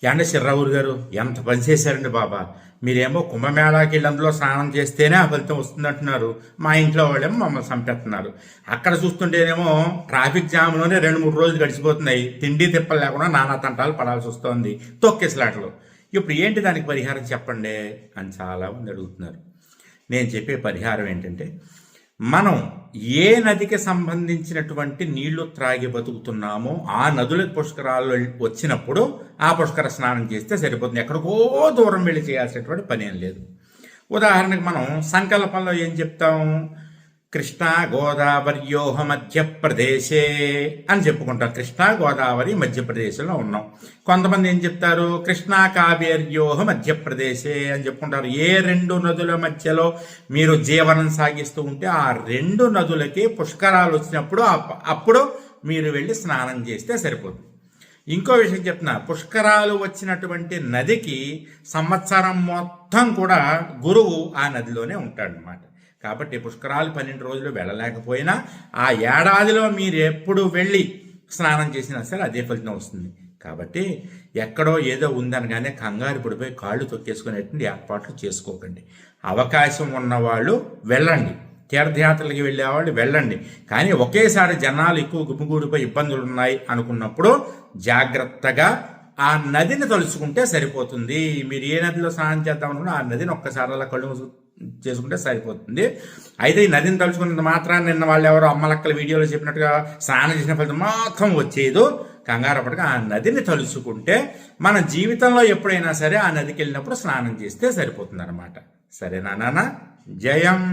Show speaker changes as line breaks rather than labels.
యాండ శర్రావురు గారు ఎంత పని చేశారండి బాబా. మీరేమో కుంభమేళాకి వెళ్ళి అందులో స్నానం చేస్తేనే ఆ ఫలితం వస్తుందంటున్నారు. మా ఇంట్లో వాళ్ళేమో మమ్మల్ని చంపేస్తున్నారు. అక్కడ చూస్తుంటేనేమో ట్రాఫిక్ జామ్లోనే 2-3 రోజులు గడిచిపోతున్నాయి. తిండి తిప్పలు లేకుండా నానా తంటాలు పడాల్సి వస్తుంది తొక్కేసలాటలు. ఇప్పుడు ఏంటి దానికి పరిహారం చెప్పండి అని చాలామంది అడుగుతున్నారు. నేను చెప్పే పరిహారం ఏంటంటే, మనం ఏ నదికి సంబంధించినటువంటి నీళ్లు త్రాగి బతుకుతున్నామో ఆ నదులకు పుష్కరాలు వచ్చినప్పుడు ఆ పుష్కర స్నానం చేస్తే సరిపోతుంది. ఎక్కడికో దూరం వెళ్ళి చేయాల్సినటువంటి పని ఏం లేదు. ఉదాహరణకు మనం సంకల్పంలో ఏం చెప్తాం? కృష్ణా గోదావరియోహ మధ్యప్రదేశే అని చెప్పుకుంటాం. కృష్ణా గోదావరి మధ్యప్రదేశ్లో ఉన్నాం. కొంతమంది ఏం చెప్తారు? కృష్ణా కావేర్యోహ మధ్యప్రదేశే అని చెప్పుకుంటారు. ఏ 2 నదుల మధ్యలో మీరు జీవనం సాగిస్తూ ఉంటే ఆ 2 నదులకి పుష్కరాలు వచ్చినప్పుడు అప్పుడు మీరు వెళ్ళి స్నానం చేస్తే సరిపోతుంది. ఇంకో విషయం చెప్తున్నా, పుష్కరాలు వచ్చినటువంటి నదికి సంవత్సరం మొత్తం కూడా గురువు ఆ నదిలోనే ఉంటాడనమాట. కాబట్టి పుష్కరాలు 12 రోజులు వెళ్ళలేకపోయినా ఆ ఏడాదిలో మీరు ఎప్పుడు వెళ్ళి స్నానం చేసినా సరే అదే ఫలితం వస్తుంది. కాబట్టి ఎక్కడో ఏదో ఉందనగానే కంగారు పడిపోయి కాళ్ళు తొక్కేసుకునేటువంటి ఏర్పాట్లు చేసుకోకండి. అవకాశం ఉన్నవాళ్ళు వెళ్ళండి, తీర్థయాత్రలకి వెళ్ళేవాళ్ళు వెళ్ళండి. కానీ ఒకేసారి జనాలు ఎక్కువ గుమిగూడిపోయి ఇబ్బందులు ఉన్నాయి అనుకున్నప్పుడు జాగ్రత్తగా ఆ నదిని తలుచుకుంటే సరిపోతుంది. మీరు ఏ నదిలో స్నానం చేద్దాం అనుకున్నా ఆ నదిని ఒక్కసారి అలా కళ్ళు చేసుకుంటే సరిపోతుంది. అయితే ఈ నదిని తలుచుకున్నంత మాత్రాన్ని నిన్న వాళ్ళు ఎవరో అమ్మలక్కల వీడియోలో చెప్పినట్టుగా స్నానం చేసిన ఫలితం మాత్రం వచ్చేదు. కంగారపడగా ఆ నదిని తలుచుకుంటే మన జీవితంలో ఎప్పుడైనా సరే ఆ నదికి వెళ్ళినప్పుడు స్నానం చేస్తే సరిపోతుంది అనమాట. సరేనా నాన్న? జయం.